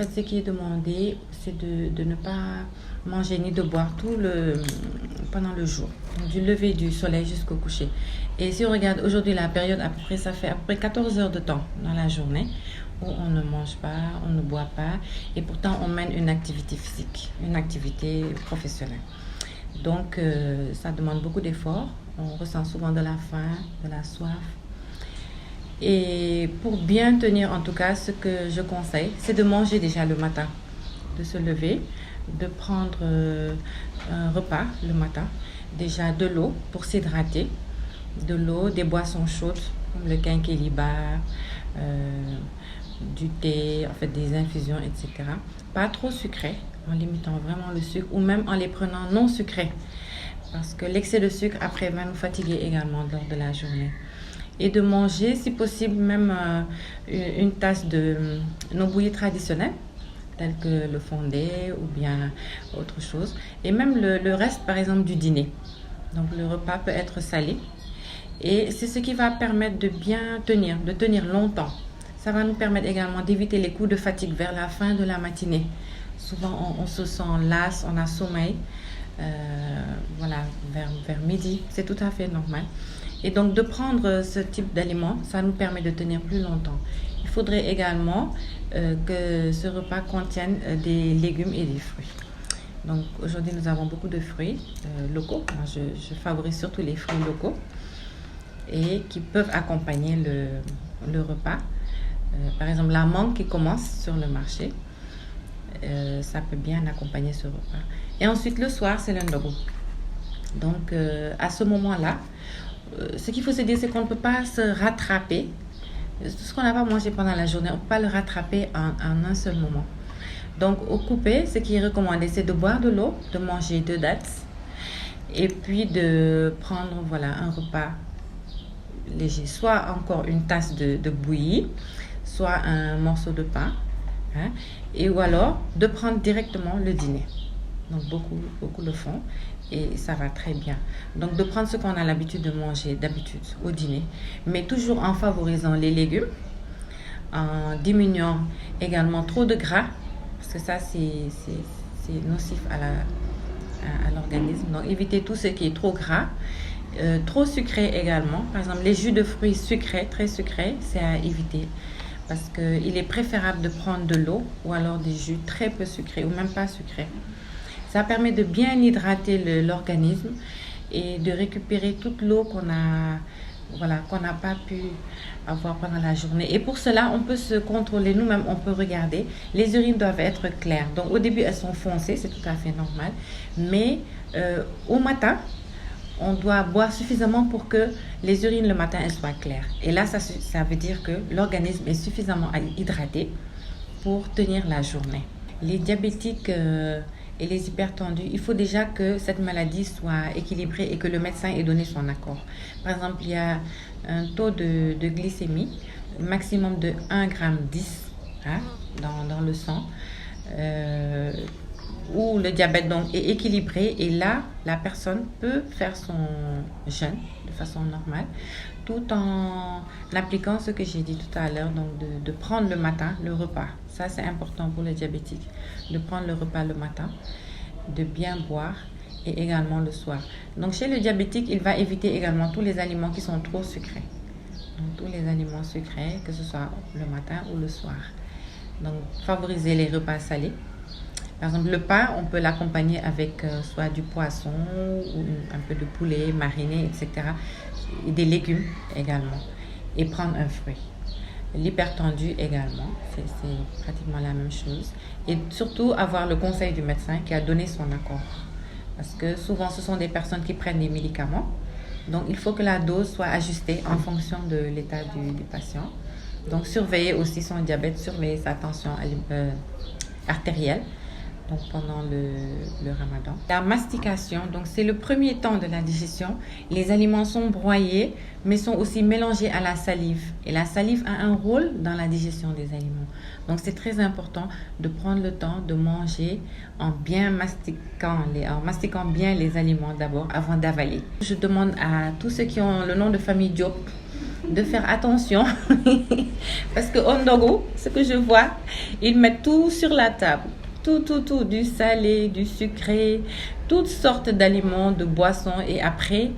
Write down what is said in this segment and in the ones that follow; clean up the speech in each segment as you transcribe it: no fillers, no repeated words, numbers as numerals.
fait, ce qui est demandé, c'est de ne pas manger ni de boire pendant le jour, du lever du soleil jusqu'au coucher. Et si on regarde aujourd'hui la période, à peu près, ça fait à peu près 14 heures de temps dans la journée où on ne mange pas, on ne boit pas, et pourtant on mène une activité physique, une activité professionnelle. Donc, ça demande beaucoup d'efforts. On ressent souvent de la faim, de la soif. Et pour bien tenir, en tout cas, ce que je conseille, c'est de manger déjà le matin, de se lever, de prendre un repas le matin, déjà de l'eau pour s'hydrater, de l'eau, des boissons chaudes comme le quinquilibre, du thé, en fait des infusions, etc. Pas trop sucré, en limitant vraiment le sucre ou même en les prenant non sucrés, parce que l'excès de sucre après va nous fatiguer également lors de la journée. Et de manger, si possible, même une tasse de nos bouillies traditionnelles, telles que le fondé ou bien autre chose. Et même le reste, par exemple, du dîner. Donc le repas peut être salé. Et c'est ce qui va permettre de bien tenir, de tenir longtemps. Ça va nous permettre également d'éviter les coups de fatigue vers la fin de la matinée. Souvent, on se sent las, on a sommeil. Voilà, vers midi, c'est tout à fait normal. Et donc de prendre ce type d'aliments, ça nous permet de tenir plus longtemps. Il faudrait également que ce repas contienne des légumes et des fruits. Donc aujourd'hui, nous avons beaucoup de fruits locaux. Moi, je favorise surtout les fruits locaux et qui peuvent accompagner le repas. Par exemple, la mangue qui commence sur le marché, ça peut bien accompagner ce repas. Et ensuite, le soir, c'est le ndogu. Donc, à ce moment-là, ce qu'il faut se dire, c'est qu'on ne peut pas se rattraper. Tout ce qu'on n'a pas mangé pendant la journée, on ne peut pas le rattraper en un seul moment. Donc, au couper, ce qui est recommandé, c'est de boire de l'eau, de manger 2 dattes et puis de prendre un repas léger. Soit encore une tasse de bouillie, soit un morceau de pain, et ou alors de prendre directement le dîner. Donc, beaucoup le font. Et ça va très bien. Donc, de prendre ce qu'on a l'habitude de manger d'habitude au dîner, mais toujours en favorisant les légumes, en diminuant également trop de gras, parce que ça, c'est nocif à l'organisme. Donc, éviter tout ce qui est trop gras, trop sucré également. Par exemple, les jus de fruits sucrés, très sucrés, c'est à éviter. Parce qu'il est préférable de prendre de l'eau ou alors des jus très peu sucrés ou même pas sucrés. Ça permet de bien hydrater l'organisme et de récupérer toute l'eau qu'on n'a pas pu avoir pendant la journée. Et pour cela, on peut se contrôler nous-mêmes, on peut regarder. Les urines doivent être claires. Donc au début, elles sont foncées, c'est tout à fait normal. Mais au matin, on doit boire suffisamment pour que les urines le matin elles soient claires. Et là, ça veut dire que l'organisme est suffisamment hydraté pour tenir la journée. Les diabétiques et les hypertendus, il faut déjà que cette maladie soit équilibrée et que le médecin ait donné son accord. Par exemple, il y a un taux de glycémie maximum de 1,10 g dans le sang, où le diabète donc est équilibré, et là, la personne peut faire son jeûne de façon normale, tout en appliquant ce que j'ai dit tout à l'heure, donc de prendre le matin le repas. Ça, c'est important pour les diabétiques, de prendre le repas le matin, de bien boire, et également le soir. Donc, chez le diabétique, il va éviter également tous les aliments qui sont trop sucrés. Donc, tous les aliments sucrés, que ce soit le matin ou le soir. Donc, favoriser les repas salés. Par exemple, le pain, on peut l'accompagner avec soit du poisson ou un peu de poulet mariné, etc. Et des légumes également. Et prendre un fruit. L'hypertendu également, c'est pratiquement la même chose. Et surtout, avoir le conseil du médecin qui a donné son accord. Parce que souvent, ce sont des personnes qui prennent des médicaments. Donc, il faut que la dose soit ajustée en fonction de l'état du patient. Donc, surveiller aussi son diabète, surveiller sa tension artérielle. Donc pendant le ramadan. La mastication, donc c'est le premier temps de la digestion. Les aliments sont broyés, mais sont aussi mélangés à la salive. Et la salive a un rôle dans la digestion des aliments. Donc c'est très important de prendre le temps de manger en mastiquant bien les aliments d'abord avant d'avaler. Je demande à tous ceux qui ont le nom de famille Diop de faire attention parce que au ndogu, ce que je vois, ils mettent tout sur la table. Tout, du salé, du sucré, toutes sortes d'aliments, de boissons. Et après,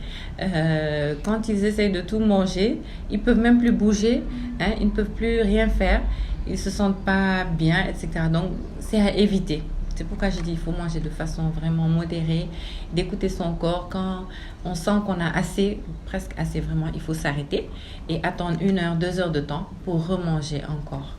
quand ils essayent de tout manger, ils peuvent même plus bouger, hein, ils ne peuvent plus rien faire, ils se sentent pas bien, etc. Donc, c'est à éviter. C'est pourquoi je dis il faut manger de façon vraiment modérée, d'écouter son corps. Quand on sent qu'on a assez, presque assez vraiment, il faut s'arrêter et attendre 1 heure, 2 heures de temps pour remanger encore.